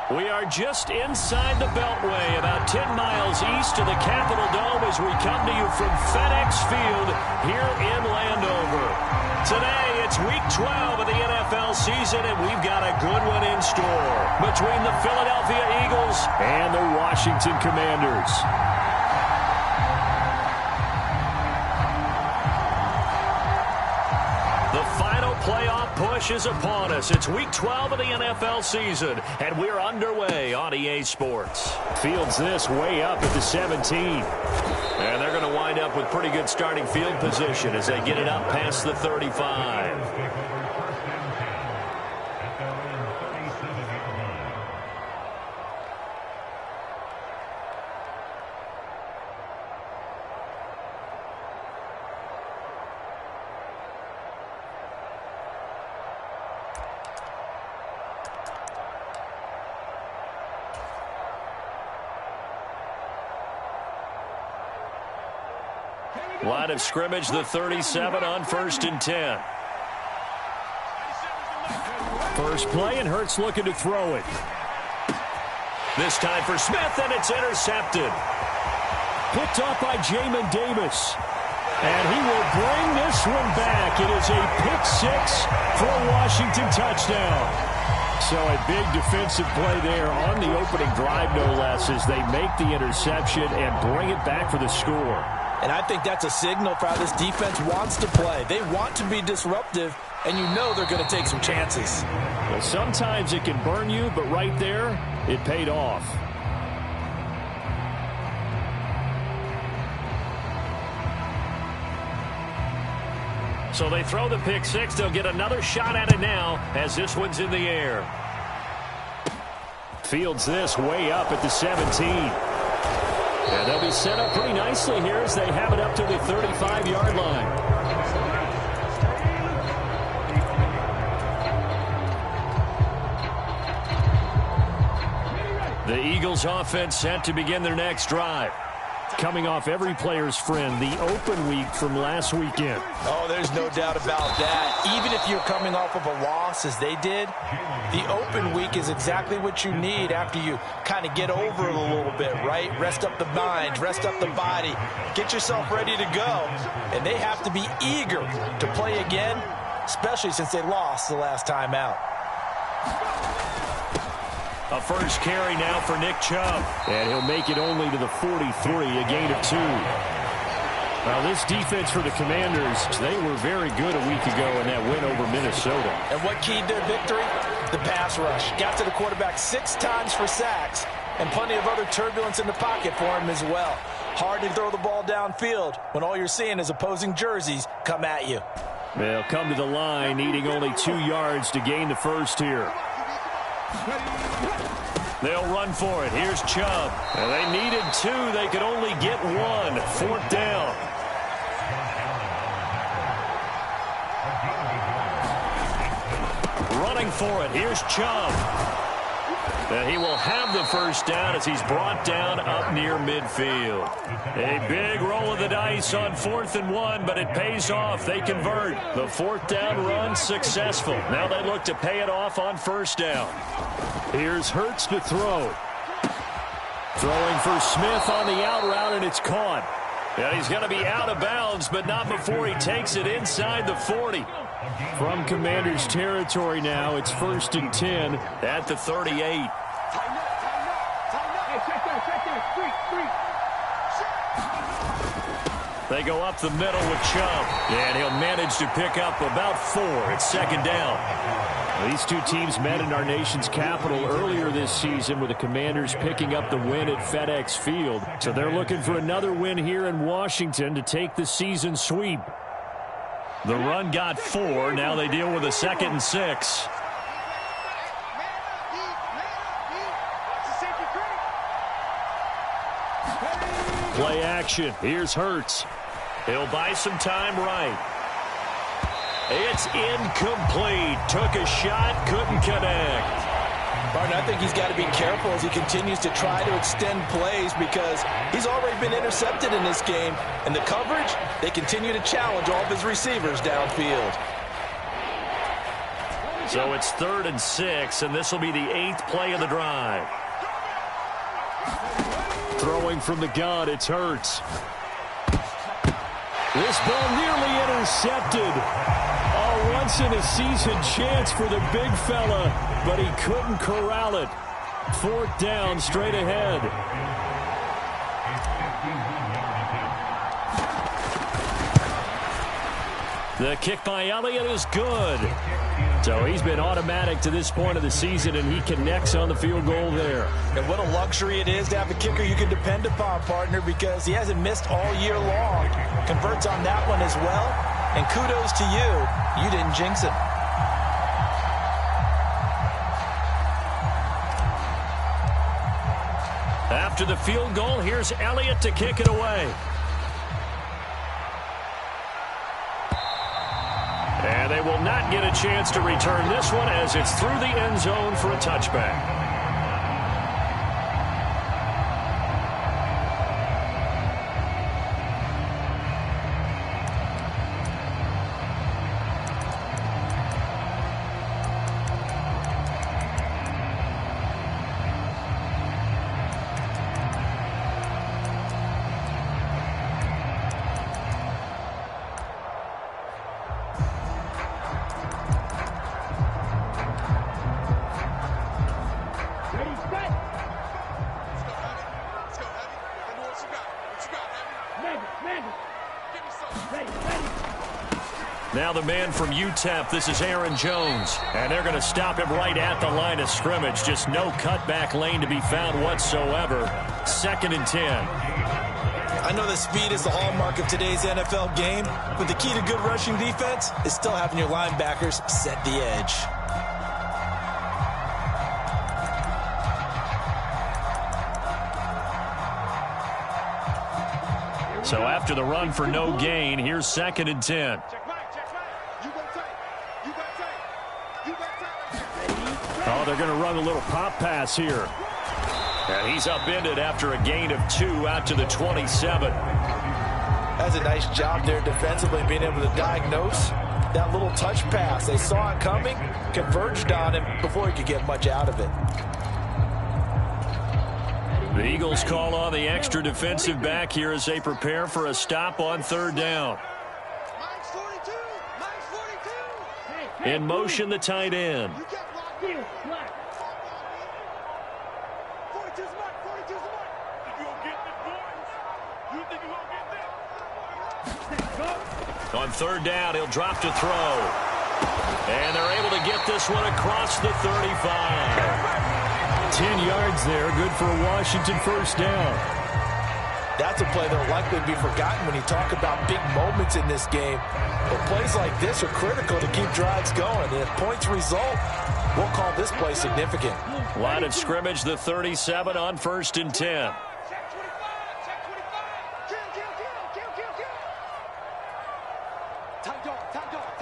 We are just inside the Beltway, about 10 miles east of the Capitol Dome as we come to you from FedEx Field here in Landover. Today, it's Week 12 of the NFL season, and we've got a good one in store between the Philadelphia Eagles and the Washington Commanders. The final playoff push is upon us. It's Week 12 of the NFL season, and we're underway on EA Sports. Fields this way up at the 17. And they're going to wind up with pretty good starting field position as they get it up past the 35. Line of scrimmage, the 37 on 1st and 10. First play, and Hurts looking to throw it. This time for Smith, and it's intercepted. Picked off by Jamin Davis. And he will bring this one back. It is a pick six for a Washington touchdown. So a big defensive play there on the opening drive, no less, as they make the interception and bring it back for the score. And I think that's a signal for how this defense wants to play. They want to be disruptive, and you know they're going to take some chances. Well, sometimes it can burn you, but right there, it paid off. So they throw the pick six. They'll get another shot at it now as this one's in the air. Fields this way up at the 17. And they'll be set up pretty nicely here as they have it up to the 35-yard line. The Eagles offense set to begin their next drive. Coming off every player's friend, the open week from last weekend. Oh, there's no doubt about that. Even if you're coming off of a loss as they did, the open week is exactly what you need after you kind of get over it a little bit, right? Rest up the mind, rest up the body, get yourself ready to go. And they have to be eager to play again, especially since they lost the last time out. A first carry now for Nick Chubb. And he'll make it only to the 43, a gain of 2. Now, this defense for the Commanders, they were very good a week ago in that win over Minnesota. And what keyed their victory? The pass rush. Got to the quarterback 6 times for sacks, and plenty of other turbulence in the pocket for him as well. Hard to throw the ball downfield when all you're seeing is opposing jerseys come at you. They'll come to the line, needing only 2 yards to gain the first here. They'll run for it. Here's Chubb. And they needed 2. They could only get 1. 4th down. Running for it. Here's Chubb. And he will have the first down as he's brought down up near midfield. A big roll of the dice on 4th and 1, but it pays off. They convert. The 4th down run successful. Now they look to pay it off on 1st down. Here's Hurts to throw. Throwing for Smith on the out route, and it's caught. And he's going to be out of bounds, but not before he takes it inside the 40. From Commanders territory now, it's 1st and 10 at the 38. They go up the middle with Chubb, and he'll manage to pick up about 4 at 2nd down. These two teams met in our nation's capital earlier this season with the Commanders picking up the win at FedEx Field. So they're looking for another win here in Washington to take the season sweep. The run got 4. Now they deal with a 2nd and 6. Play action. Here's Hurts. He'll buy some time right. It's incomplete. Took a shot, couldn't connect. Martin, I think he's got to be careful as he continues to try to extend plays because he's already been intercepted in this game. And the coverage, they continue to challenge all of his receivers downfield. So it's 3rd and 6, and this will be the 8th play of the drive. Throwing from the gun, it's Hurts. This ball nearly intercepted. A once-in-a-season chance for the big fella, but he couldn't corral it. 4th down, straight ahead. The kick by Elliott is good. So he's been automatic to this point of the season, and he connects on the field goal there. And what a luxury it is to have a kicker you can depend upon, partner, because he hasn't missed all year long. Converts on that one as well. And kudos to you. You didn't jinx him. After the field goal, here's Elliott to kick it away. And they will not get a chance to return this one as it's through the end zone for a touchback. Now the man from UTEP, this is Aaron Jones. And they're going to stop him right at the line of scrimmage. Just no cutback lane to be found whatsoever. 2nd and 10. I know that speed is the hallmark of today's NFL game, but the key to good rushing defense is still having your linebackers set the edge. So after the run for no gain, here's 2nd and 10. Oh, they're going to run a little pop pass here. And he's upended after a gain of 2 out to the 27. That's a nice job there defensively, being able to diagnose that little touch pass. They saw it coming, converged on him before he could get much out of it. The Eagles call on the extra defensive back here as they prepare for a stop on 3rd down. In motion, the tight end. On 3rd down, he'll drop to throw. And they're able to get this one across the 35. 10 yards there, good for a Washington 1st down. That's a play that will likely be forgotten when you talk about big moments in this game. But plays like this are critical to keep drives going. And if points result, we'll call this play significant. Line of scrimmage, the 37 on 1st and 10.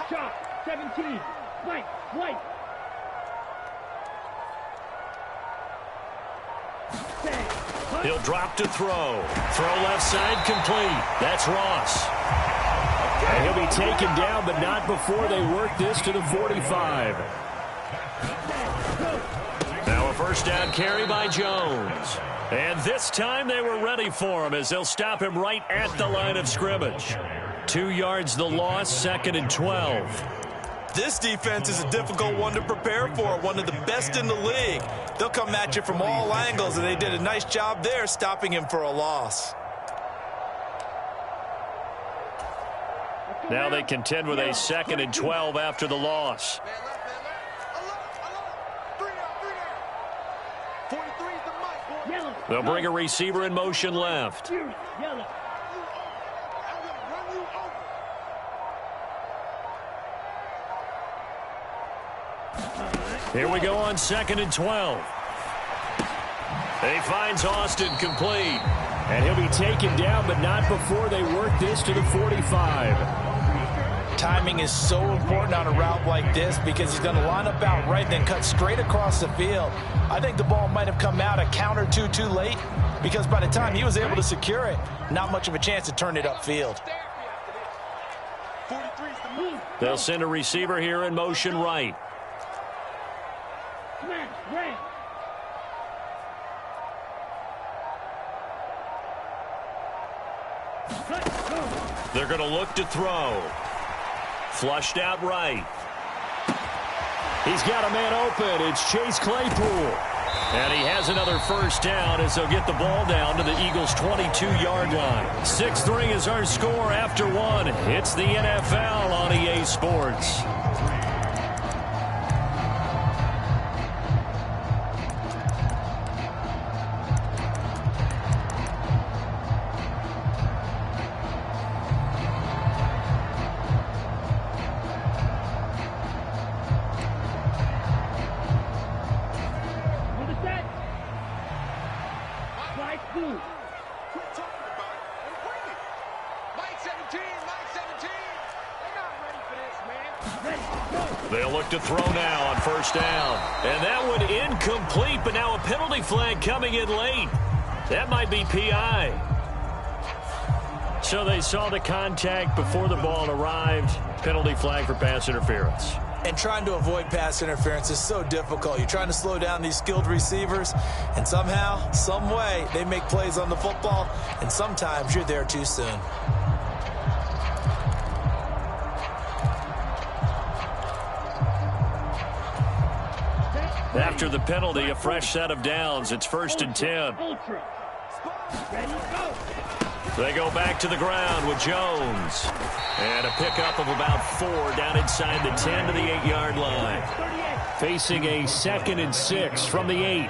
Shot, 17, White. He'll drop to throw. Throw left side complete. That's Ross. And he'll be taken down, but not before they work this to the 45. Now a 1st down carry by Jones. And this time they were ready for him as they'll stop him right at the line of scrimmage. 2 yards the loss, 2nd and 12. This defense is a difficult one to prepare for, one of the best in the league. They'll come at you from all angles, and they did a nice job there stopping him for a loss. Now they contend with a 2nd and 12 after the loss. They'll bring a receiver in motion left. Here we go on 2nd and 12. He finds Austin complete. And he'll be taken down, but not before they work this to the 45. Timing is so important on a route like this because he's going to line up out right, then cut straight across the field. I think the ball might have come out a count or two too late because by the time he was able to secure it, not much of a chance to turn it upfield. They'll send a receiver here in motion right. Smash. Red. Cut. Go. They're going to look to throw. Flushed out right. He's got a man open. It's Chase Claypool. And he has another first down as they'll get the ball down to the Eagles' 22-yard line. 6-3 is our score after one. It's the NFL on EA Sports. They'll look to throw now on first down. And that one incomplete, but now a penalty flag coming in late. That might be PI. So they saw the contact before the ball arrived. Penalty flag for pass interference. And trying to avoid pass interference is so difficult. You're trying to slow down these skilled receivers, and somehow, some way, they make plays on the football, and sometimes you're there too soon. After the penalty, a fresh set of downs. It's 1st and 10. They go back to the ground with Jones. And a pickup of about 4 down inside the 10 to the 8-yard line. Facing a 2nd and 6 from the 8.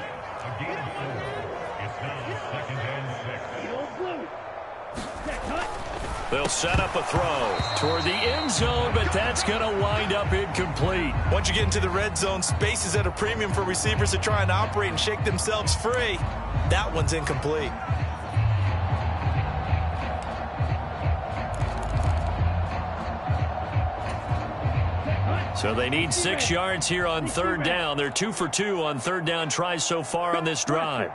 They'll set up a throw toward the end zone, but that's going to wind up incomplete. Once you get into the red zone, space is at a premium for receivers to try and operate and shake themselves free. That one's incomplete. So they need 6 yards here on 3rd down. They're 2 for 2 on 3rd down tries so far on this drive.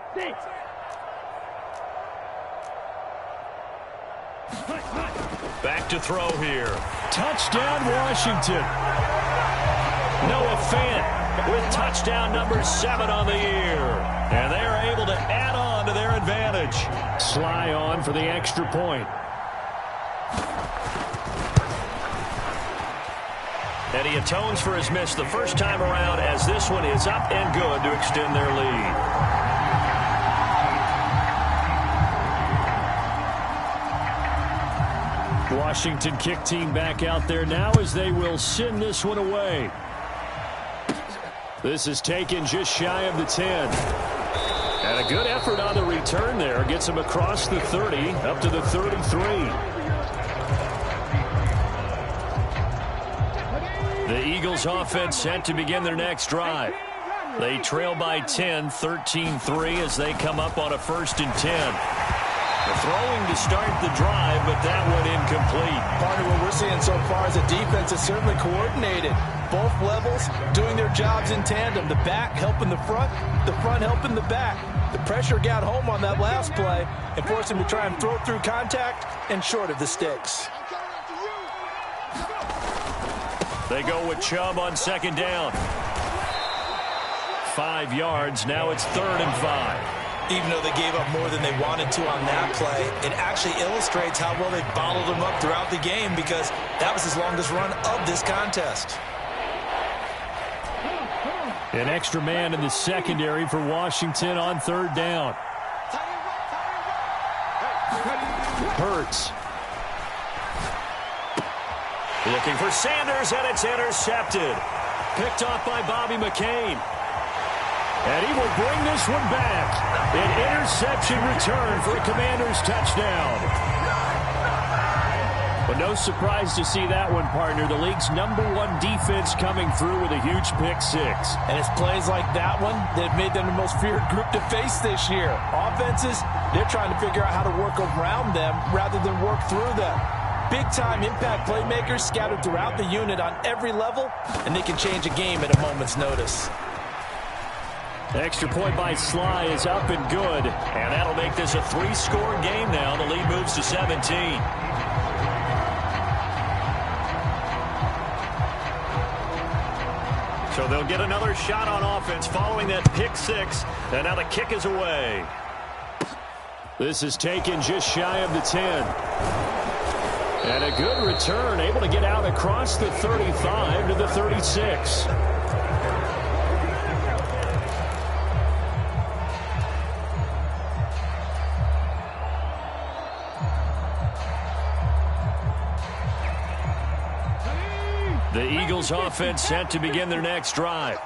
Back to throw here. Touchdown, Washington. Noah Fant with touchdown number 7 on the year. And they are able to add on to their advantage. Sly on for the extra point. And he atones for his miss the first time around as this one is up and good to extend their lead. Washington kick team back out there now as they will send this one away. This is taken just shy of the 10. And a good effort on the return there. Gets him across the 30 up to the 33. The Eagles offense set to begin their next drive. They trail by 10, 13-3 as they come up on a 1st and 10. The throwing to start the drive, but that one incomplete. Part of what we're seeing so far is the defense is certainly coordinated. Both levels doing their jobs in tandem. The back helping the front helping the back. The pressure got home on that last play and forced him to try and throw through contact and short of the sticks. They go with Chubb on 2nd down. 5 yards. Now it's 3rd and 5. Even though they gave up more than they wanted to on that play, it actually illustrates how well they bottled them up throughout the game because that was his longest run of this contest. An extra man in the secondary for Washington on 3rd down. Hurts. Looking for Sanders, and it's intercepted. Picked off by Bobby McCain. And he will bring this one back. An interception return for a Commanders touchdown. But no surprise to see that one, partner. The league's #1 defense coming through with a huge pick 6. And it's plays like that one that have made them the most feared group to face this year. Offenses, they're trying to figure out how to work around them rather than work through them. Big-time impact playmakers scattered throughout the unit on every level, and they can change a game at a moment's notice. Extra point by Sly is up and good. And that'll make this a 3-score game now. The lead moves to 17. So they'll get another shot on offense following that pick six. And now the kick is away. This is taken just shy of the 10. And a good return, able to get out across the 35 to the 36. The Eagles offense set to begin their next drive.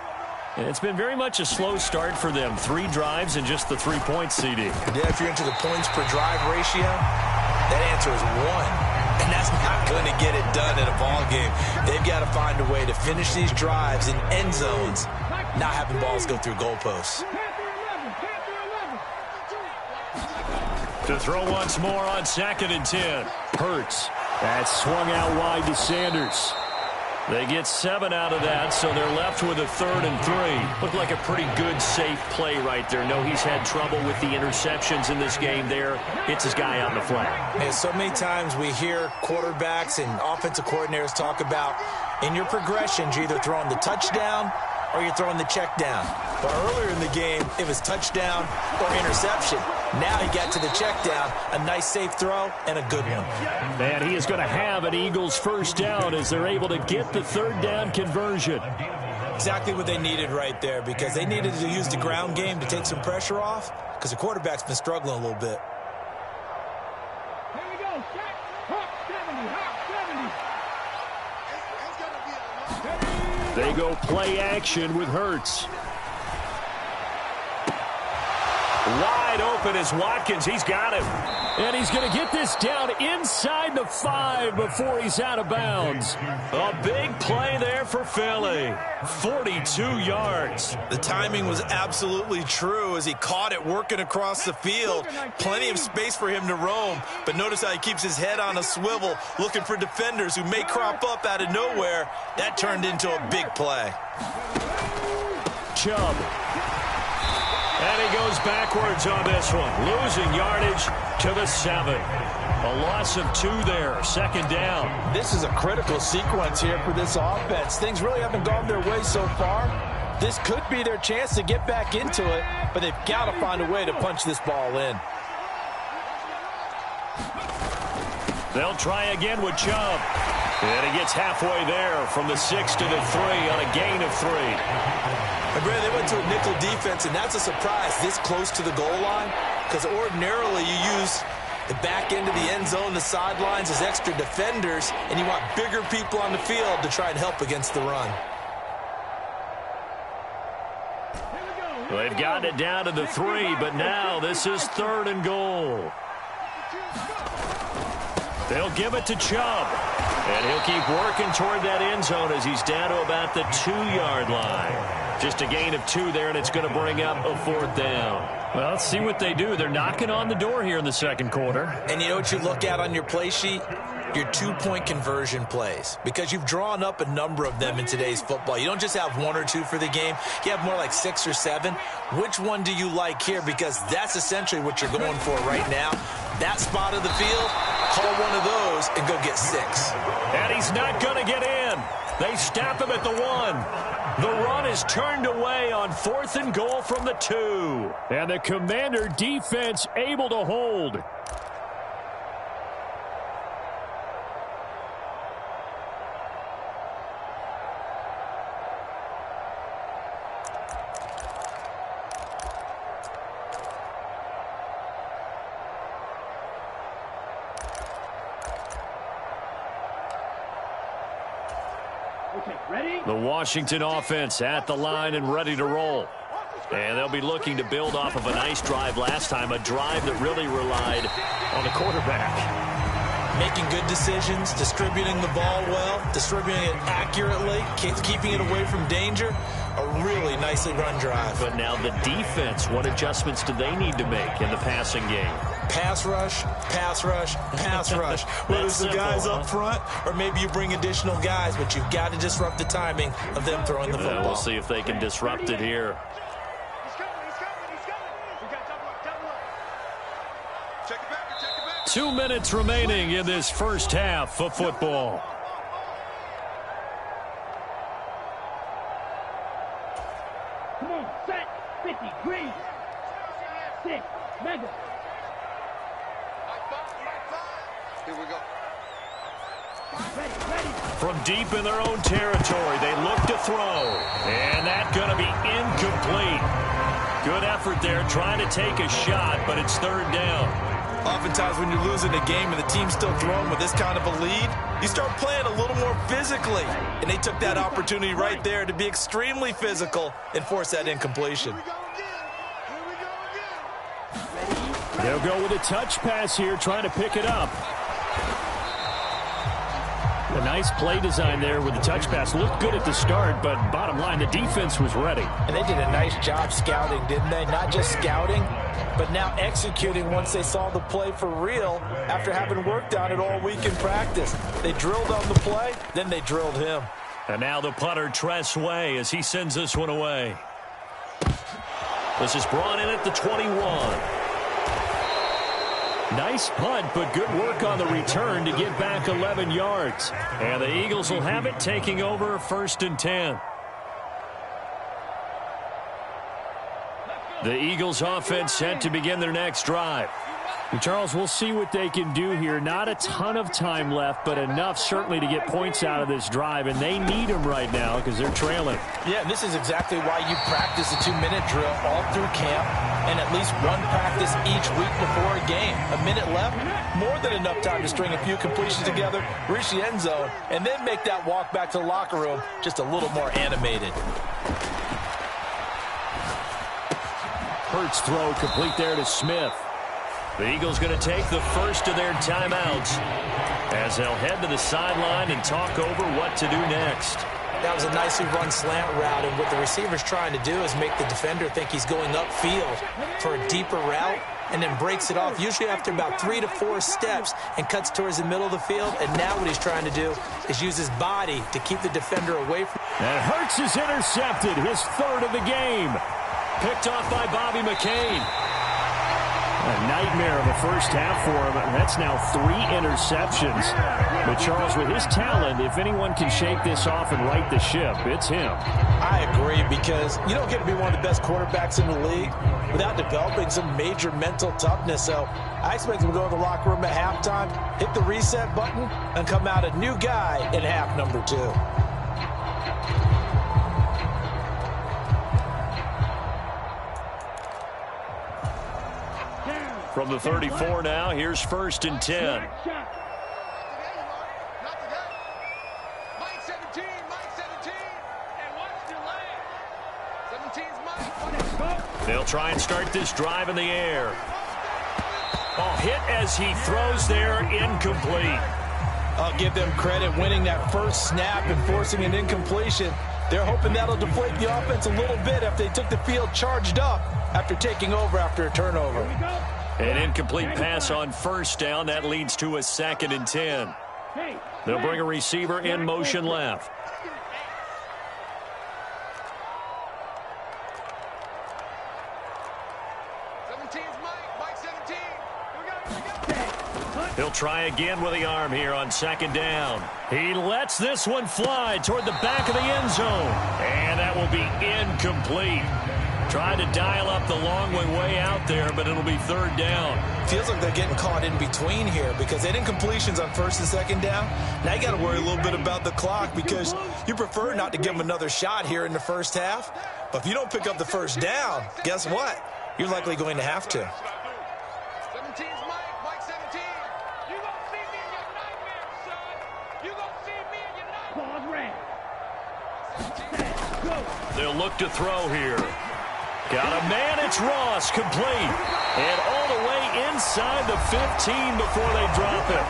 And it's been very much a slow start for them. 3 drives and just the 3 points, CD. Yeah, if you're into the points per drive ratio, that answer is 1. And that's not going to get it done in a ball game. They've got to find a way to finish these drives in end zones, not having balls go through goalposts. To throw once more on 2nd and 10. Hurts. That's swung out wide to Sanders. They get 7 out of that, so they're left with a 3rd and 3. Looked like a pretty good, safe play right there. No, he's had trouble with the interceptions in this game there. Hits his guy out in the flat. And so many times we hear quarterbacks and offensive coordinators talk about in your progressions, you're either throwing the touchdown or you're throwing the check down. But earlier in the game, it was touchdown or interception. Now he got to the check down, a nice safe throw, and a good one. And he is going to have an Eagles first down as they're able to get the 3rd down conversion. Exactly what they needed right there, because they needed to use the ground game to take some pressure off, because the quarterback's been struggling a little bit. Here we go. Set. Hawk 70. Hawk 70. They go play action with Hurts. Wide open is Watkins. He's got him. And he's going to get this down inside the 5 before he's out of bounds. A big play there for Philly. 42 yards. The timing was absolutely true as he caught it working across the field. Plenty of space for him to roam. But notice how he keeps his head on a swivel, looking for defenders who may crop up out of nowhere. That turned into a big play. Chubb. And he goes backwards on this one, losing yardage to the 7. A loss of 2 there, 2nd down. This is a critical sequence here for this offense. Things really haven't gone their way so far. This could be their chance to get back into it, but they've got to find a way to punch this ball in. They'll try again with Chubb. And he gets halfway there from the 6 to the 3 on a gain of 3. And Brad, they went to a nickel defense, and that's a surprise this close to the goal line, because ordinarily you use the back end of the end zone, the sidelines as extra defenders, and you want bigger people on the field to try and help against the run. Well, they've gotten it down to the 3, but now this is 3rd and goal. They'll give it to Chubb. And he'll keep working toward that end zone as he's down to about the 2-yard line. Just a gain of 2 there, and it's going to bring up a 4th down. Well, let's see what they do. They're knocking on the door here in the 2nd quarter. And you know what you look at on your play sheet? Your 2-point conversion plays, because you've drawn up a number of them in today's football. You don't just have 1 or 2 for the game. You have more like 6 or 7. Which one do you like here? Because that's essentially what you're going for right now. That spot of the field, call one of those and go get 6. And he's not going to get in. They stop him at the 1. The run is turned away on 4th and goal from the 2. And the Commander defense able to hold. The Washington offense at the line and ready to roll. And they'll be looking to build off of a nice drive last time, a drive that really relied on the quarterback. Making good decisions, distributing the ball well, distributing it accurately, keeping it away from danger. A really nicely run drive. But now the defense, what adjustments do they need to make in the passing game? Pass rush, pass rush, pass rush. Whether it's the guys up front or maybe you bring additional guys, but you've got to disrupt the timing of them throwing the football. We'll see if they can disrupt it here. Check it back. 2 minutes remaining in this first half of football. Here we go. From deep in their own territory, they look to throw. And that's going to be incomplete. Good effort there trying to take a shot, but it's third down. Oftentimes when you're losing a game and the team's still throwing with this kind of a lead, you start playing a little more physically. And they took that opportunity right there to be extremely physical and force that incompletion. They'll go with a touch pass here, trying to pick it up. A nice play design there with the touch pass. Looked good at the start, but bottom line, the defense was ready. And they did a nice job scouting, didn't they? Not just scouting, but now executing once they saw the play for real after having worked on it all week in practice. They drilled on the play, then they drilled him. And now the punter, Tress Way, as he sends this one away. This is brought in at the 21. Nice punt, but good work on the return to get back 11 yards. And the Eagles will have it, taking over 1st and 10. The Eagles offense set to begin their next drive. And Charles, we'll see what they can do here. Not a ton of time left, but enough certainly to get points out of this drive. And they need them right now because they're trailing. Yeah, and this is exactly why you practice a 2-minute drill all through camp and at least one practice each week before a game. A minute left, more than enough time to string a few completions together, reach the end zone, and then make that walk back to the locker room just a little more animated. Hurts throw complete there to Smith. The Eagles going to take the first of their timeouts as they'll head to the sideline and talk over what to do next. That was a nicely run slant route, and what the receiver's trying to do is make the defender think he's going upfield for a deeper route and then breaks it off, usually after about 3 to 4 steps, and cuts towards the middle of the field. And now what he's trying to do is use his body to keep the defender away from. And Hurts is intercepted, his 3rd of the game. Picked off by Bobby McCain. A nightmare of a first half for him. That's now 3 interceptions. But Charles, with his talent, if anyone can shake this off and right the ship, it's him. I agree, because you don't get to be one of the best quarterbacks in the league without developing some major mental toughness. So I expect him to go to the locker room at halftime, hit the reset button, and come out a new guy in half number 2. From the 34 now, here's 1st and 10. Not today. Mike 17, Mike 17. And watch your leg. 17's Mike. They'll try and start this drive in the air. Oh, hit as he throws there, incomplete. I'll give them credit winning that first snap and forcing an incompletion. They're hoping that'll deflate the offense a little bit after they took the field charged up after taking over after a turnover. An incomplete pass on 1st down. That leads to a 2nd and 10. They'll bring a receiver in motion left. He'll try again with the arm here on 2nd down. He lets this one fly toward the back of the end zone. And that will be incomplete. Tried to dial up the long way out there, but it'll be 3rd down. Feels like they're getting caught in between here because they had incompletions on 1st and 2nd down. Now you got to worry a little bit about the clock because you prefer not to give them another shot here in the first half. But if you don't pick up the 1st down, guess what? You're likely going to have to. 17's Mike, Mike 17. You gonna see me in your nightmares, son. You gonna see me in your nightmares. Ball red. They'll look to throw here. Got a man, it's Ross, complete. And all the way inside the 15 before they drop it.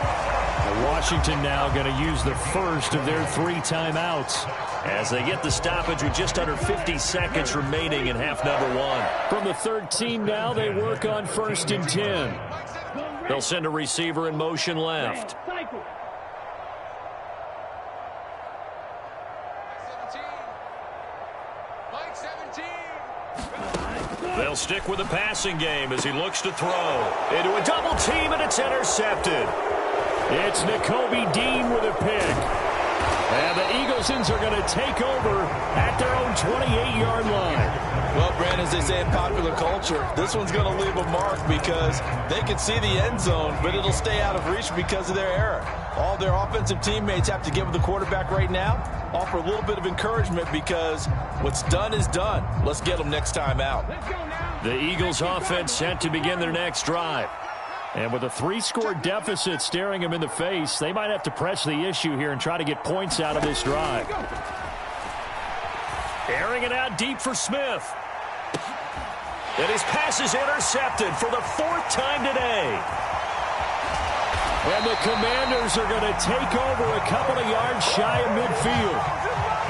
And Washington now going to use the first of their 3 timeouts as they get the stoppage with just under 50 seconds remaining in half number 1. From the 13 now, they work on 1st and 10. They'll send a receiver in motion left. Cycle. Mike 17. They'll stick with the passing game as he looks to throw. Into a double team, and it's intercepted. It's Nakobe Dean with a pick. And the Eaglesons are going to take over at their own 28-yard line. Well, Brandon, as they say in popular culture, this one's going to leave a mark because they can see the end zone, but it'll stay out of reach because of their error. All their offensive teammates have to give the quarterback right now, offer a little bit of encouragement because what's done is done. Let's get them next time out. The Eagles offense set to begin their next drive. And with a 3-score deficit staring them in the face, they might have to press the issue here and try to get points out of this drive. Airing it out deep for Smith. And his pass is intercepted for the 4th time today. And the Commanders are going to take over a couple of yards shy of midfield.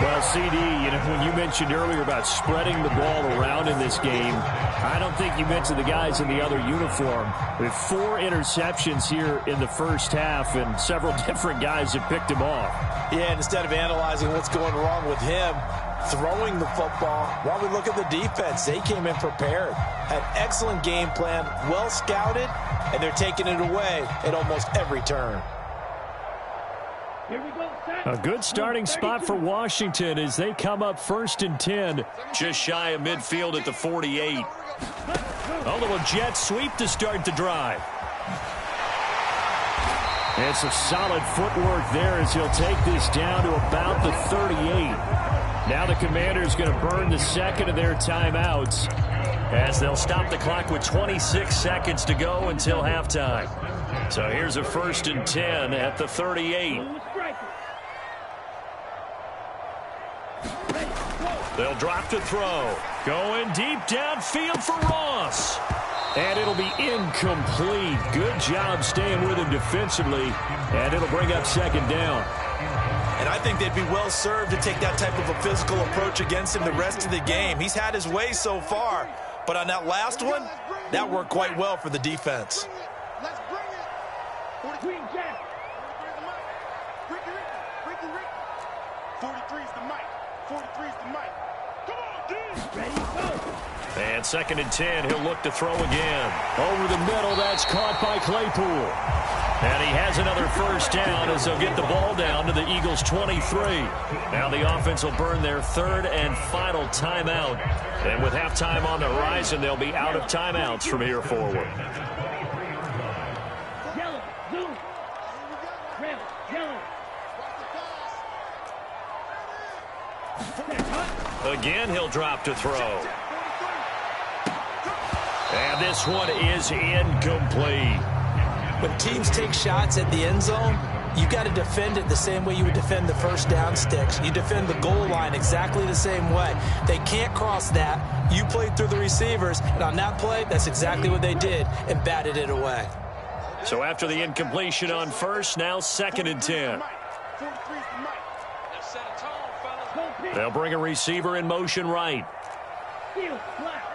Well, CD, when you mentioned earlier about spreading the ball around in this game, I don't think you mentioned the guys in the other uniform. With 4 interceptions here in the first half, and several different guys have picked him off. Yeah, and instead of analyzing what's going wrong with him, throwing the football, while we look at the defense, they came in prepared. Had excellent game plan, well scouted, and they're taking it away at almost every turn. Here we go, set. A good starting spot for Washington as they come up 1st and 10, just shy of midfield at the 48. A little jet sweep to start the drive. And some solid footwork there as he'll take this down to about the 38. Now the Commanders going to burn the second of their timeouts as they'll stop the clock with 26 seconds to go until halftime. So here's a 1st and 10 at the 38. They'll drop to throw. Going deep downfield for Ross. And it'll be incomplete. Good job staying with him defensively. And it'll bring up 2nd down. And I think they'd be well served to take that type of a physical approach against him the rest of the game. He's had his way so far. But on that last one, that worked quite well for the defense. Let's bring it. Queen Jack. 43's the mic. 43's the mic. Come on, dude. Ready, go. And 2nd and 10, he'll look to throw again. Over the middle, that's caught by Claypool. And he has another 1st down as they'll get the ball down to the Eagles' 23. Now the offense will burn their 3rd and final timeout. And with halftime on the horizon, they'll be out of timeouts from here forward. Yellow, zoom. Red, yellow. Again, he'll drop to throw. And this one is incomplete. When teams take shots at the end zone, you got to defend it the same way you would defend the 1st down sticks. You defend the goal line exactly the same way. They can't cross that. You played through the receivers, and on that play, that's exactly what they did and batted it away. So after the incompletion on 1st, now 2nd and 10. 43's the mic. Let's set a tone, fellas. They'll bring a receiver in motion right. Field, black.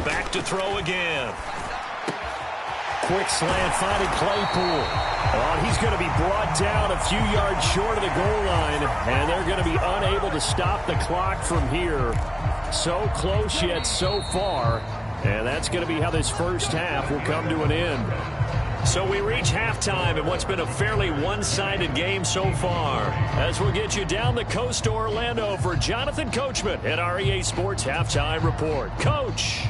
Back to throw again. Quick slant finding Claypool. Oh, he's going to be brought down a few yards short of the goal line, and they're going to be unable to stop the clock from here. So close yet so far, and that's going to be how this first half will come to an end. So we reach halftime in what's been a fairly one-sided game so far. As we'll get you down the coast to Orlando for Jonathan Coachman at our EA Sports Halftime Report. Coach.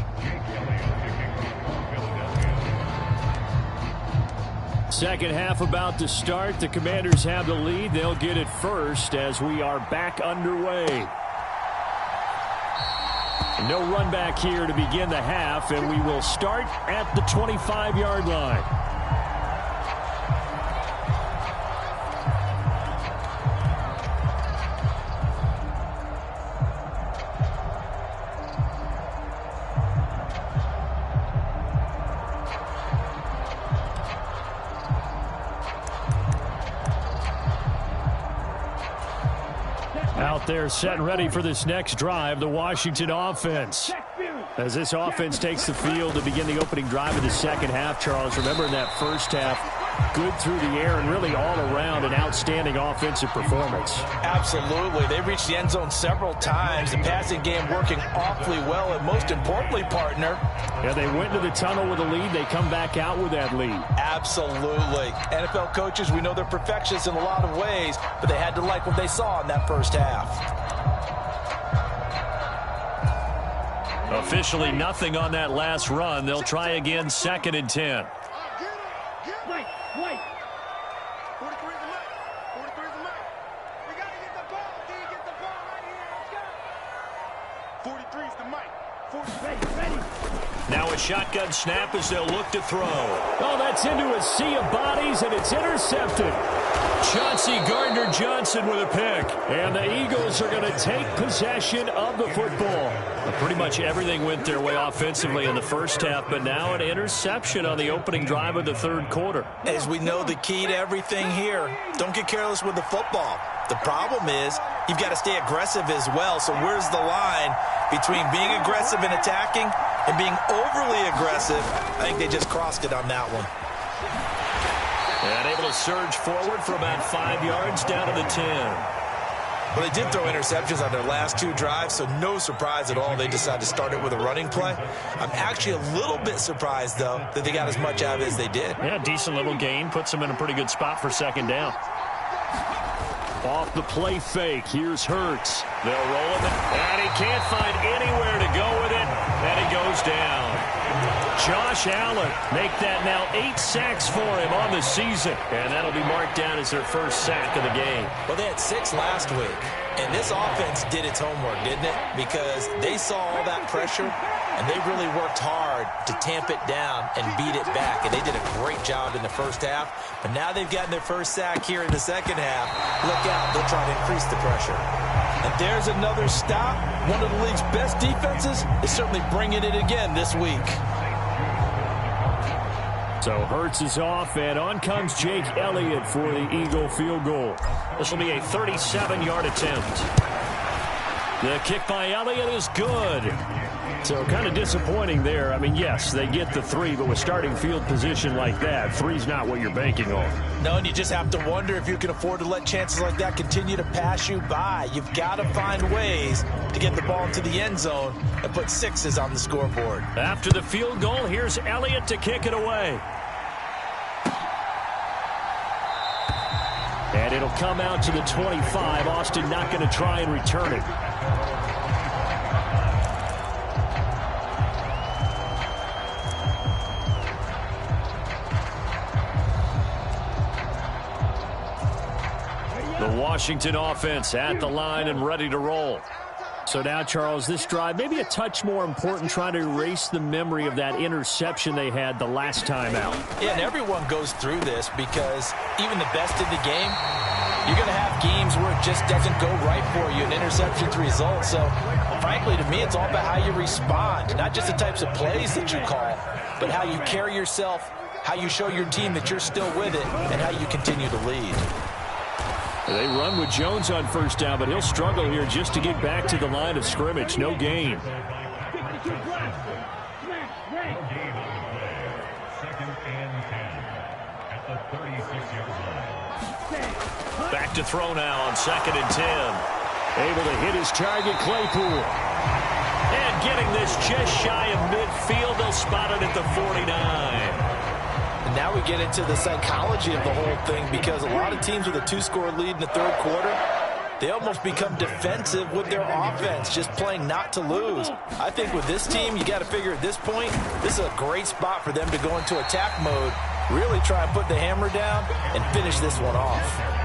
Second half about to start. The Commanders have the lead. They'll get it first as we are back underway. No run back here to begin the half, and we will start at the 25-yard line. Out there set and ready for this next drive, the Washington offense. As this offense takes the field to begin the opening drive of the second half, Charles, remember in that first half, Good through the air and really all around an outstanding offensive performance. Absolutely. They reached the end zone several times. The passing game working awfully well, and most importantly, partner. Yeah, they went to the tunnel with a lead. They come back out with that lead. Absolutely. NFL coaches, we know they're perfectionists in a lot of ways, but they had to like what they saw in that first half. Officially nothing on that last run. They'll try again, 2nd and 10. Wait. 43's the mic. 43's the mic. We got to get the ball. D, get the ball right here. Let's go. 43's the mic. 43. Ready. Now a shotgun snap as they'll look to throw. Oh, that's into a sea of bodies, and it's intercepted. Chauncey Gardner-Johnson with a pick. And the Eagles are going to take possession of the football. Pretty much everything went their way offensively in the first half, but now an interception on the opening drive of the third quarter. As we know, the key to everything here, don't get careless with the football. The problem is you've got to stay aggressive as well. So where's the line between being aggressive and attacking and being overly aggressive? I think they just crossed it on that one. And able to surge forward for about 5 yards down to the 10. Well, they did throw interceptions on their last 2 drives, so no surprise at all they decided to start it with a running play. I'm actually a little bit surprised, though, that they got as much out of it as they did. Yeah, decent little gain. Puts them in a pretty good spot for 2nd down. Off the play fake. Here's Hurts. They'll roll him, and he can't find anywhere to go with it, and he goes down. Josh Allen make that now 8 sacks for him on the season, and that'll be marked down as their first sack of the game. Well, they had 6 last week, and this offense did its homework, didn't it? Because they saw all that pressure, and they really worked hard to tamp it down and beat it back, and they did a great job in the first half. But now they've gotten their first sack here in the second half. Look out, they'll try to increase the pressure. And there's another stop. One of the league's best defenses is certainly bringing it again this week. So Hurts is off, and on comes Jake Elliott for the Eagle field goal. This will be a 37-yard attempt. The kick by Elliott is good. So kind of disappointing there. I mean, yes, they get the 3, but with starting field position like that, 3's not what you're banking on. No, and you just have to wonder if you can afford to let chances like that continue to pass you by. You've got to find ways to get the ball into the end zone and put 6s on the scoreboard. After the field goal, here's Elliott to kick it away. And it'll come out to the 25. Austin not going to try and return it. The Washington offense at the line and ready to roll. So now, Charles, this drive, maybe a touch more important, trying to erase the memory of that interception they had the last time out. Yeah, and everyone goes through this because even the best in the game, you're going to have games where it just doesn't go right for you, and interceptions result. So, frankly, to me, it's all about how you respond, not just the types of plays that you call, but how you carry yourself, how you show your team that you're still with it, and how you continue to lead. They run with Jones on first down, but he'll struggle here just to get back to the line of scrimmage. No gain. Back to throw now on 2nd and 10. Able to hit his target, Claypool. And getting this just shy of midfield. They'll spot it at the 49. And now we get into the psychology of the whole thing, because a lot of teams with a 2-score lead in the third quarter, they almost become defensive with their offense, just playing not to lose. I think with this team, you got to figure at this point, this is a great spot for them to go into attack mode, really try and put the hammer down and finish this one off.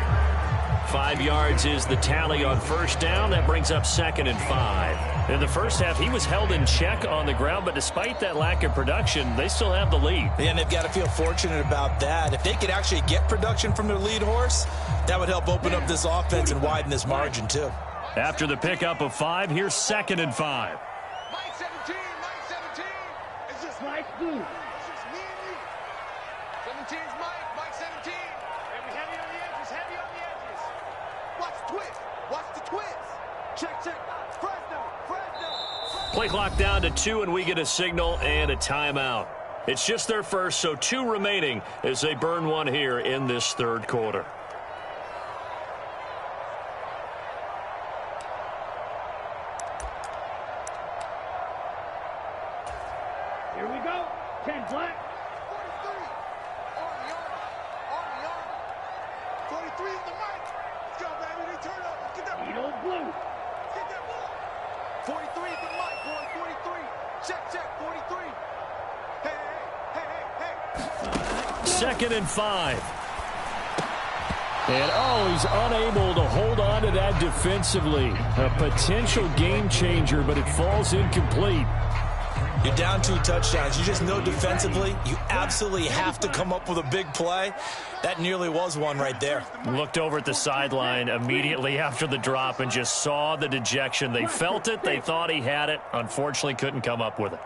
5 yards is the tally on first down. That brings up 2nd and 5. In the first half, he was held in check on the ground, but despite that lack of production, they still have the lead. And they've got to feel fortunate about that. If they could actually get production from their lead horse, that would help open up this offense and widen this margin too. After the pickup of 5, here's 2nd and 5. Mike 17, Mike 17. It's just Mike, dude. It's just me and you. 17's Mike, Mike 17. And we heavy on the edges, heavy on the edges. Watch the twist. Watch the twist. Check, check. Fresno, Fresno. Play clock down to 2, and we get a signal and a timeout. It's just their first, so 2 remaining as they burn one here in this third quarter. Here we go. 10 black. 43. Army. 43 is the mic. Let's go, baby. They turn up. Let's get that. Needle blue. Let's get that ball. 43 is the mic, boy. 43. Check. 43. Hey. 2nd and 5. And, he's unable to hold on to that defensively. A potential game changer, but it falls incomplete. You're down 2 touchdowns. You just know defensively you absolutely have to come up with a big play. That nearly was one right there. Looked over at the sideline immediately after the drop and just saw the dejection. They felt it. They thought he had it. Unfortunately, couldn't come up with it.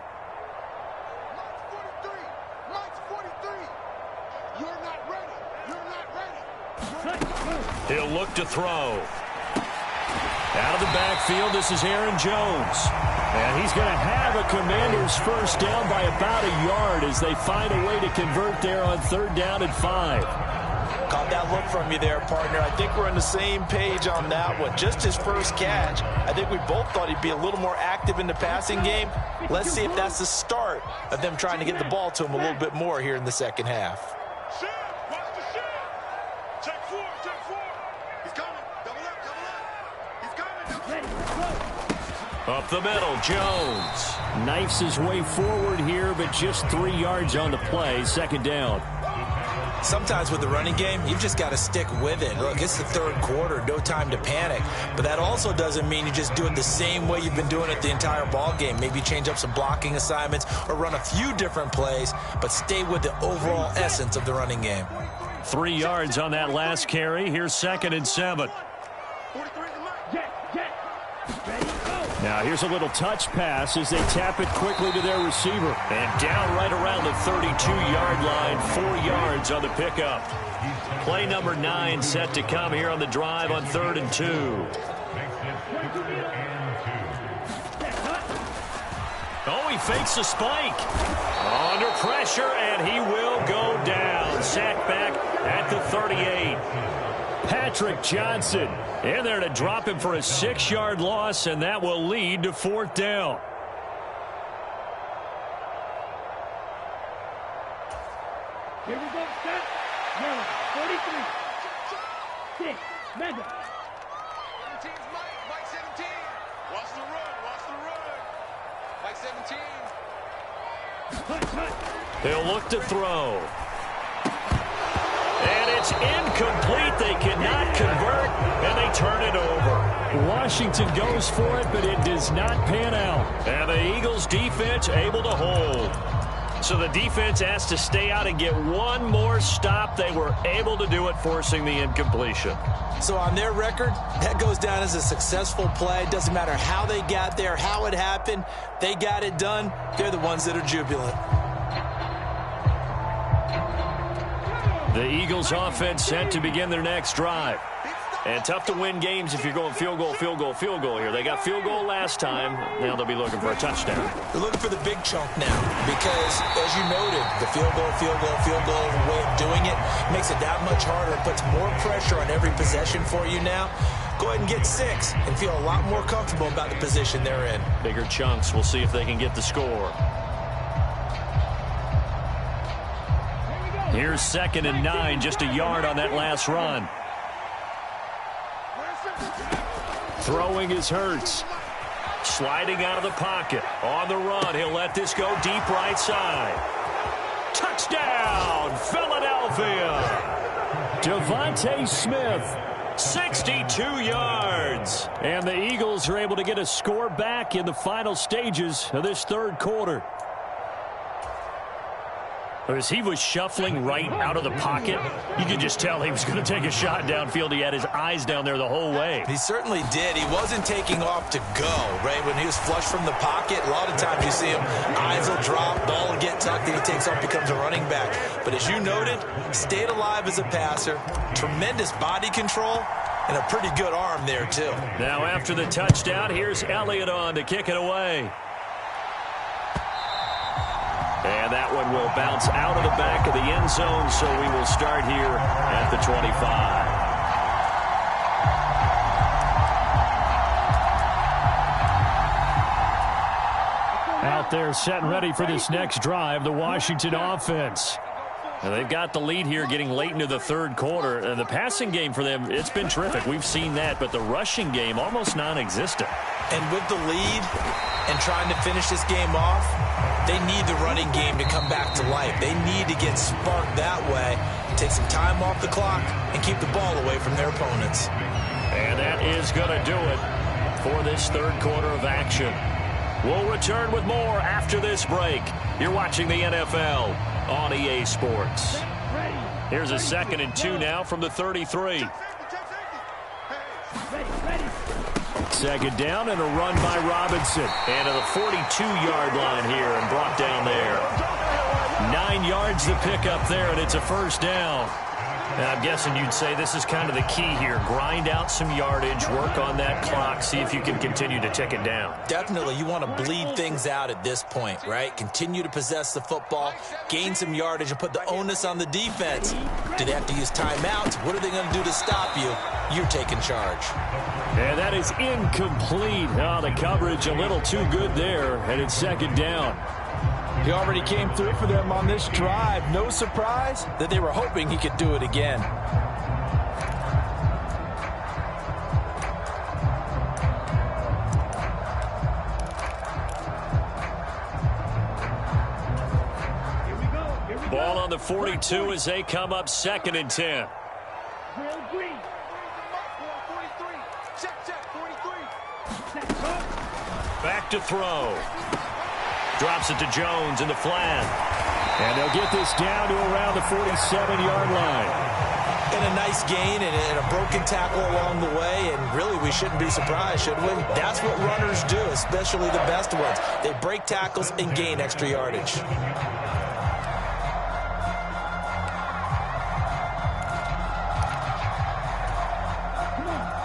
Mike's 43. You're not ready. He'll look to throw. Out of the backfield, this is Aaron Jones. And he's going to have a Commanders first down by about a yard as they find a way to convert there on 3rd down and 5. Caught that look from you there, partner. I think we're on the same page on that one. Just his first catch. I think we both thought he'd be a little more active in the passing game. Let's see if that's the start of them trying to get the ball to him a little bit more here in the second half. Watch the shit. Check 4. He's coming. Double up. He's coming. Up the middle, Jones. Knifes his way forward here, but just 3 yards on the play. 2nd down. Sometimes with the running game, you've just got to stick with it. Look, it's the 3rd quarter, no time to panic. But that also doesn't mean you just do it the same way you've been doing it the entire ball game. Maybe change up some blocking assignments or run a few different plays, but stay with the overall essence of the running game. 3 yards on that last carry. Here's 2nd and 7. 43 is the mic. Jet. Ready, go. Now here's a little touch pass as they tap it quickly to their receiver. And down right around the 32-yard line, 4 yards on the pickup. Play number 9 set to come here on the drive on 3rd and 2. Oh, he fakes a spike. Under pressure, and he will go down. Sacked back at the 38. Patrick Johnson in there to drop him for a 6-yard loss, and that will lead to 4th down. Here we go, set. Yellow, 43. 6, Mega. 17's Mike 17. Watch the run. Mike 17. They'll look to throw. And it's incomplete. They cannot convert, and they turn it over. Washington goes for it, but it does not pan out. And the Eagles defense able to hold. So the defense has to stay out and get one more stop. They were able to do it, forcing the incompletion. So on their record, that goes down as a successful play. Doesn't matter how they got there, how it happened. They got it done. They're the ones that are jubilant. The Eagles offense set to begin their next drive. And tough to win games if you're going field goal here. They got field goal last time. Now they'll be looking for a touchdown. They're looking for the big chunk now because, as you noted, the field goal way of doing it makes it that much harder. It puts more pressure on every possession for you now. Go ahead and get 6 and feel a lot more comfortable about the position they're in. Bigger chunks. We'll see if they can get the score. Here's 2nd and 9, just a yard on that last run. Throwing is Hurts. Sliding out of the pocket. On the run, he'll let this go deep right side. Touchdown, Philadelphia! Devontae Smith, 62 yards. And the Eagles are able to get a score back in the final stages of this third quarter. As he was shuffling right out of the pocket, you could just tell he was going to take a shot downfield. He had his eyes down there the whole way. He certainly did. He wasn't taking off to go, right? When he was flush from the pocket, a lot of times you see him, eyes will drop, ball will get tucked, and he takes off, becomes a running back. But as you noted, stayed alive as a passer, tremendous body control, and a pretty good arm there, too. Now after the touchdown, here's Elliott on to kick it away. And that one will bounce out of the back of the end zone, so we will start here at the 25. Out there set and ready for this next drive, the Washington offense. And they've got the lead here getting late into the third quarter. And the passing game for them, it's been terrific. We've seen that, but the rushing game almost non-existent. And with the lead and trying to finish this game off, they need the running game to come back to life. They need to get sparked that way, take some time off the clock, and keep the ball away from their opponents. And that is going to do it for this third quarter of action. We'll return with more after this break. You're watching the NFL on EA Sports. Here's a 2nd and 2 now from the 33. Second down and a run by Robinson. And to the 42-yard line here and brought down there. 9 yards to pick up there, and it's a first down. Now, I'm guessing you'd say this is kind of the key here. Grind out some yardage, work on that clock, see if you can continue to tick it down. Definitely. You want to bleed things out at this point, right? Continue to possess the football, gain some yardage, and put the onus on the defense. Do they have to use timeouts? What are they going to do to stop you? You're taking charge. And that is incomplete. Oh, the coverage a little too good there, and it's second down. He already came through for them on this drive. No surprise that they were hoping he could do it again. Ball on the 42 as they come up 2nd and 10. Back to throw. Drops it to Jones in the flat. And they'll get this down to around the 47-yard line. And a nice gain and a broken tackle along the way. And really, we shouldn't be surprised, should we? That's what runners do, especially the best ones. They break tackles and gain extra yardage.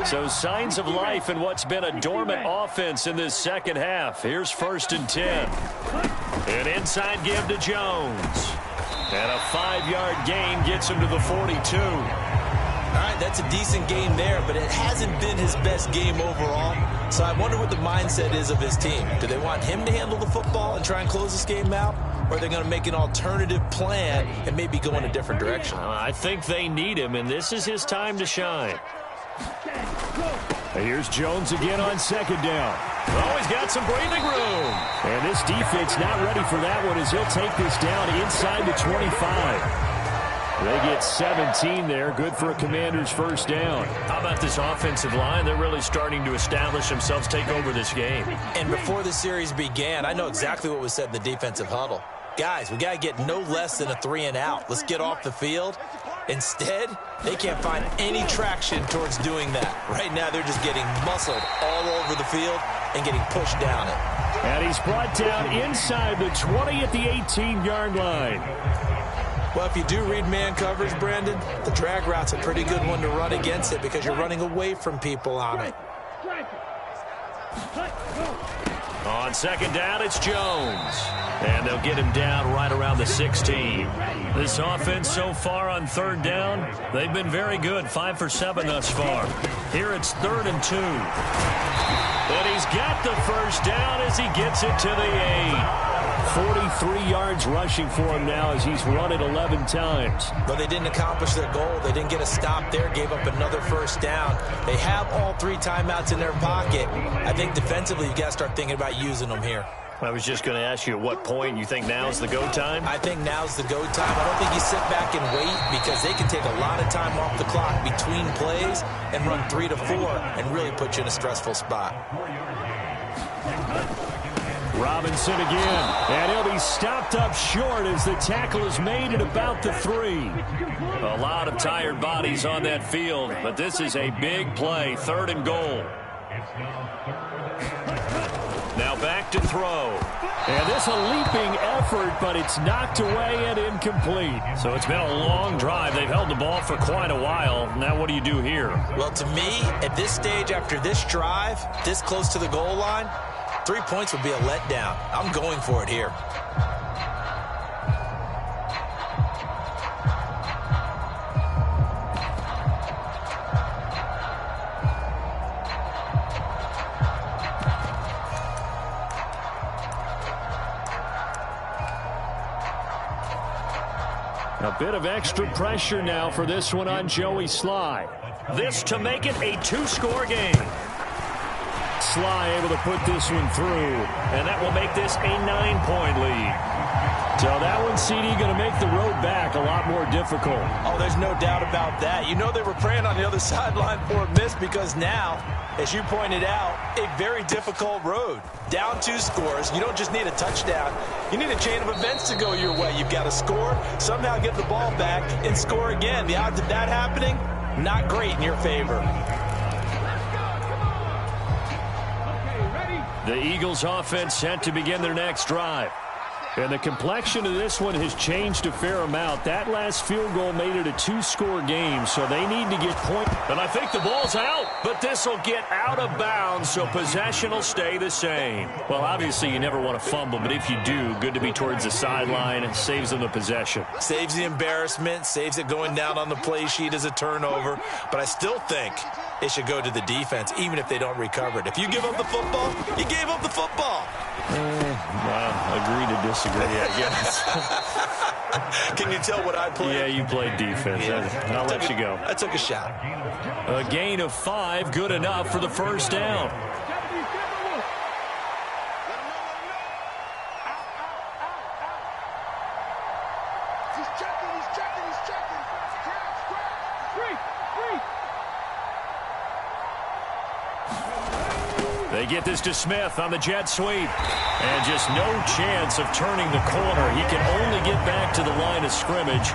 So signs of life in what's been a dormant offense in this second half. Here's 1st and 10. An inside give to Jones. And a 5-yard gain gets him to the 42. All right, that's a decent game there, but it hasn't been his best game overall. So I wonder what the mindset is of his team. Do they want him to handle the football and try and close this game out? Or are they going to make an alternative plan and maybe go in a different direction? I think they need him, and this is his time to shine. Here's Jones again on 2nd down. Oh, he's got some breathing room. And this defense not ready for that one as he'll take this down inside the 25. They get 17 there. Good for a Commander's first down. How about this offensive line? They're really starting to establish themselves, take over this game. And before the series began, I know exactly what was said in the defensive huddle. Guys, we got to get no less than a 3-and-out. Let's get off the field. Instead, they can't find any traction towards doing that. Right now, they're just getting muscled all over the field and getting pushed down it. And he's brought down inside the 20 at the 18-yard line. Well, if you do read man coverage, Brandon, the drag route's a pretty good one to run against it because you're running away from people on it. On 2nd down, it's Jones. And they'll get him down right around the 16. This offense so far on 3rd down, they've been very good. 5 for 7 thus far. Here it's 3rd and 2. But he's got the first down as he gets it to the 8. 43 yards rushing for him now as he's run it 11 times. But they didn't accomplish their goal. They didn't get a stop there, gave up another first down. They have all 3 timeouts in their pocket. I think defensively you got to start thinking about using them here. I was just going to ask you at what point you think now's the go time? I think now's the go time. I don't think you sit back and wait because they can take a lot of time off the clock between plays and run 3 to 4 and really put you in a stressful spot. Robinson again, and he'll be stopped up short as the tackle is made at about the 3. A lot of tired bodies on that field, but this is a big play, 3rd and goal. Now back to throw. And this a leaping effort, but it's knocked away and incomplete. So it's been a long drive. They've held the ball for quite a while. Now what do you do here? Well, to me, at this stage, after this drive, this close to the goal line, 3 points would be a letdown. I'm going for it here. A bit of extra pressure now for this one on Joey Sly. This to make it a 2-score game. Sly able to put this one through, and that will make this a 9-point lead. So that one, CD, going to make the road back a lot more difficult. Oh, there's no doubt about that. You know they were praying on the other sideline for a miss because now, as you pointed out, a very difficult road. Down 2 scores. You don't just need a touchdown. You need a chain of events to go your way. You've got to score, somehow get the ball back, and score again. The odds of that happening, not great in your favor. The Eagles offense set to begin their next drive. And the complexion of this one has changed a fair amount. That last field goal made it a 2-score game, so they need to get points. And I think the ball's out, but this will get out of bounds, so possession will stay the same. Well, obviously you never want to fumble, but if you do, good to be towards the sideline. It saves them the possession. Saves the embarrassment, saves it going down on the play sheet as a turnover. But I still think it should go to the defense, even if they don't recover it. If you give up the football, you gave up the football. Well, agree to disagree, I guess. Can you tell what I played? Yeah, you played defense. Yeah. I'll let you go. I took a shot. A gain of 5, good enough for the first down. He's checking. They get this to Smith on the jet sweep. And just no chance of turning the corner. He can only get back to the line of scrimmage.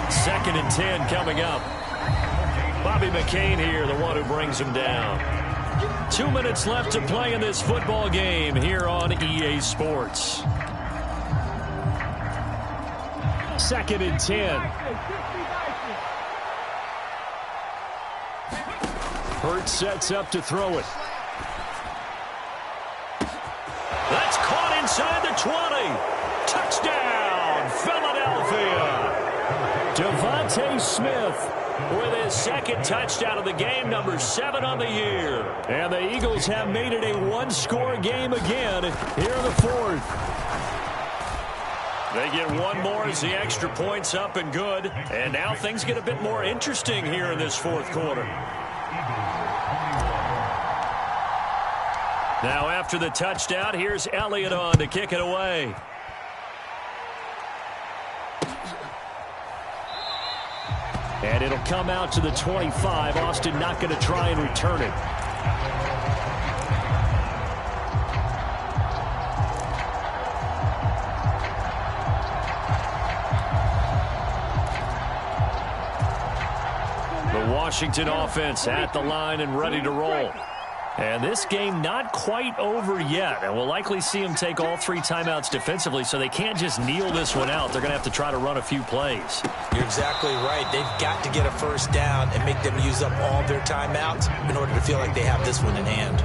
2nd and 10 coming up. Bobby McCain here, the one who brings him down. 2 minutes left to play in this football game here on EA Sports. 2nd and 10. Hurts sets up to throw it. That's caught inside the 20. Touchdown, Philadelphia. Devontae Smith with his 2nd touchdown of the game, number 7 on the year. And the Eagles have made it a 1-score game again here in the 4th. They get one more as the extra point's up and good. And now things get a bit more interesting here in this 4th quarter. Now after the touchdown, here's Elliott on to kick it away. And it'll come out to the 25. Austin not going to try and return it. The Washington offense at the line and ready to roll. And this game not quite over yet. And we'll likely see them take all 3 timeouts defensively, so they can't just kneel this one out. They're going to have to try to run a few plays. You're exactly right. They've got to get a first down and make them use up all their timeouts in order to feel like they have this one in hand.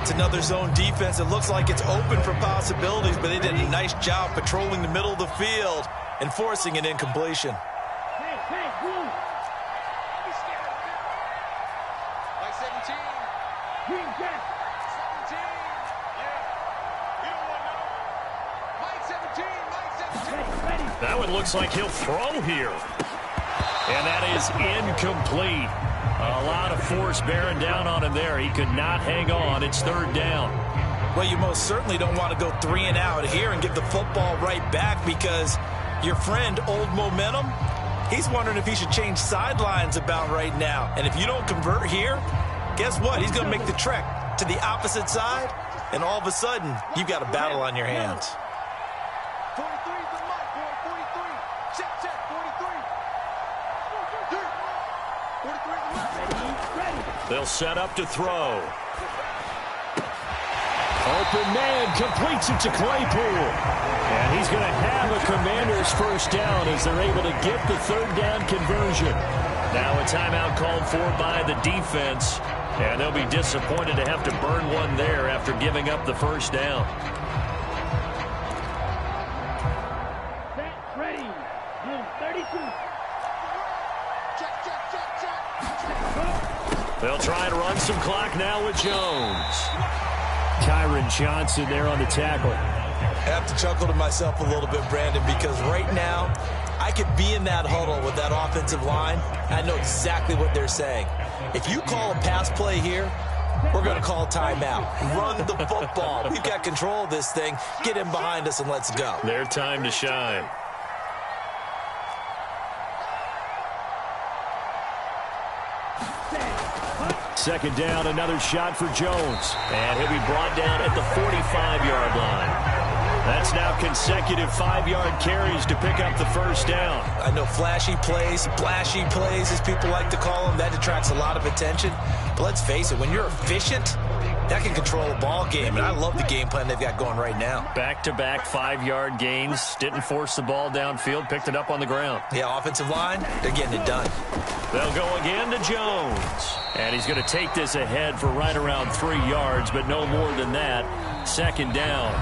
It's another zone defense. It looks like it's open for possibilities, but they did a nice job patrolling the middle of the field and forcing an incompletion. That one looks like he'll throw here. And that is incomplete. A lot of force bearing down on him there. He could not hang on. It's 3rd down. Well, you most certainly don't want to go 3 and out here and give the football right back because your friend, Old Momentum, he's wondering if he should change sidelines about right now. And if you don't convert here, guess what? He's going to make the trek to the opposite side, and all of a sudden, you've got a battle on your hands. 43 is the mark, boy. 43. Check, 43. 43 is the mark. They'll set up to throw. Open man completes it to Claypool. And he's going to have a Commander's first down as they're able to get the 3rd down conversion. Now a timeout called for by the defense. And they'll be disappointed to have to burn one there after giving up the first down. Set, ready. 32. Check. They'll try and run some clock now with Jones. Kyron Johnson there on the tackle. I have to chuckle to myself a little bit, Brandon, because right now I could be in that huddle with that offensive line. I know exactly what they're saying. If you call a pass play here, we're going to call timeout. Run the football. We've got control of this thing. Get in behind us and let's go. Their time to shine. Second down, another shot for Jones. And he'll be brought down at the 45-yard line. That's now consecutive 5-yard carries to pick up the first down. I know flashy plays, splashy plays, as people like to call them, that attracts a lot of attention. But let's face it, when you're efficient, that can control a ball game. And I love the game plan they've got going right now. Back-to-back 5-yard gains. Didn't force the ball downfield. Picked it up on the ground. Yeah, offensive line, they're getting it done. They'll go again to Jones. And he's going to take this ahead for right around 3 yards, but no more than that. Second down.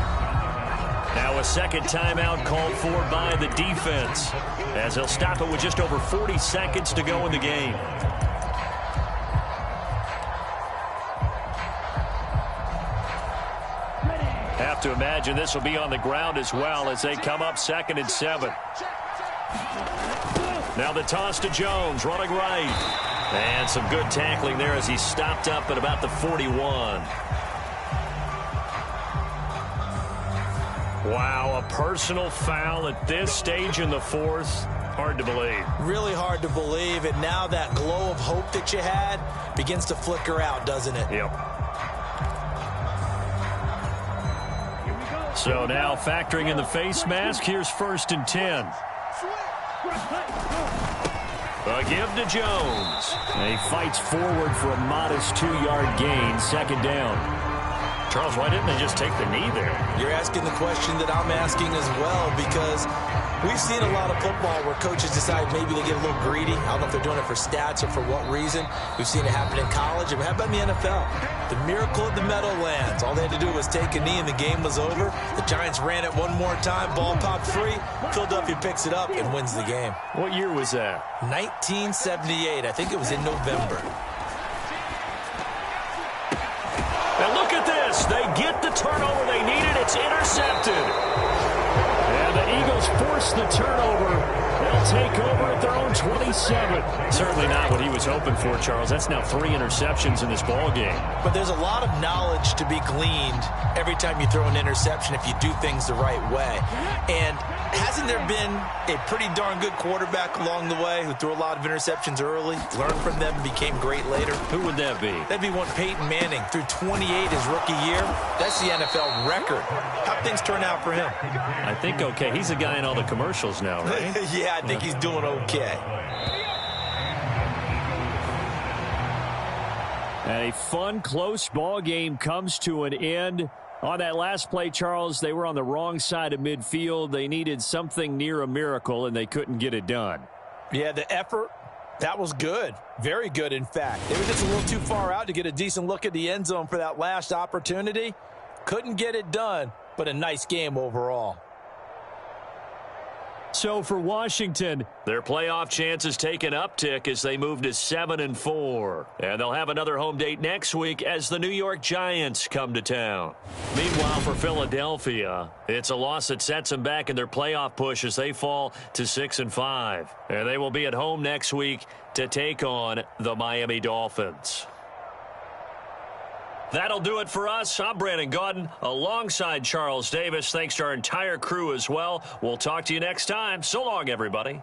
Now a second timeout called for by the defense, as they'll stop it with just over 40 seconds to go in the game. Have to imagine this will be on the ground as well as they come up 2nd and 7. Now the toss to Jones, running right. And some good tackling there as he stopped up at about the 41. Wow, a personal foul at this stage in the fourth. Hard to believe. Really hard to believe. And now that glow of hope that you had begins to flicker out, doesn't it? Yep. So now factoring in the face mask, here's 1st and 10. A give to Jones. And he fights forward for a modest 2-yard gain. Second down. Charles, why didn't they just take the knee there? You're asking the question that I'm asking as well, because we've seen a lot of football where coaches decide maybe they get a little greedy. I don't know if they're doing it for stats or for what reason. We've seen it happen in college. And how about in the NFL? The miracle at the Meadowlands. All they had to do was take a knee and the game was over. The Giants ran it one more time. Ball popped free. Philadelphia picks it up and wins the game. What year was that? 1978. I think it was in November. And look at this. They get the turnover they needed. It's intercepted. And the Eagles force the turnover. They'll take over at their own 27. Certainly not what he was hoping for, Charles. That's now 3 interceptions in this ball game. But there's a lot of knowledge to be gleaned every time you throw an interception if you do things the right way. And hasn't there been a pretty darn good quarterback along the way who threw a lot of interceptions early, learned from them, and became great later? Who would that be? That'd be one Peyton Manning. Threw 28 his rookie year. That's the NFL record. How'd things turn out for him? I think okay. He's a guy in all the commercials now, right? Yeah, I think he's doing okay. And a fun, close ball game comes to an end. On that last play, Charles, they were on the wrong side of midfield. They needed something near a miracle, and they couldn't get it done. Yeah, the effort, that was good. Very good, in fact. They were just a little too far out to get a decent look at the end zone for that last opportunity. Couldn't get it done, but a nice game overall. So for Washington, their playoff chances take an uptick as they move to 7-4. And they'll have another home date next week as the New York Giants come to town. Meanwhile, for Philadelphia, it's a loss that sets them back in their playoff push as they fall to 6-5. And they will be at home next week to take on the Miami Dolphins. That'll do it for us. I'm Brandon Gaudin alongside Charles Davis. Thanks to our entire crew as well. We'll talk to you next time. So long, everybody.